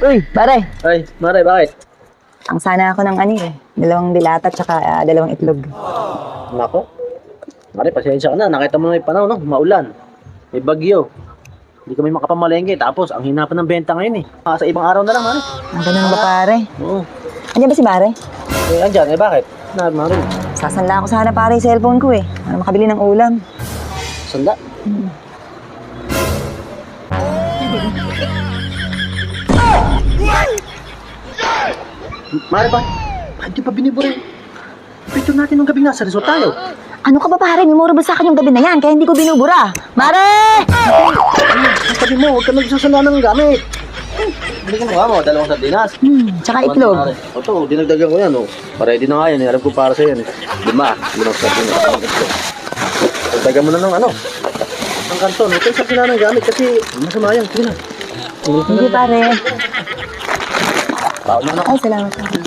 Uy, pare. Ay, Maray, bakit? Ang sana ako ng dalawang dilata tsaka dalawang itlog. Nako. Maray, pasensya ka na. Nakita mo na yung panahon, no? Maulan. May bagyo. Hindi kami makapamalengke. Tapos, ang hina pa ng benta ngayon eh. Sa ibang araw na lang, Maray. Ang ganun ba, pare? Oo. Andiyan ba si pare? Eh, andyan. Eh, bakit? Na, Maray. Sasanla ako sana pare yung cellphone ko para makabili ng ulam. Sanda. Maray ba? Hindi pa binibura yung picture natin nung gabing nasa resort tayo. Ano ka ba pare? Memorable sa akin yung gabi na yan, kaya hindi ko binubura. Mare! Sabi mo, huwag ka nagsasala ng gamit. Hindi ka mo, dalawang sardinas. Tsaka itlog. Ito, dinagdagan ko yan. Oh. Ready na nga yan. Alam ko para sa yan. Limang sardinas. Dagdagan mo na ng ang kanton. Ito yung sardinas ng gamit kasi masama yan. Sige na. Hindi pare. Baon na. Ay, salamat pare.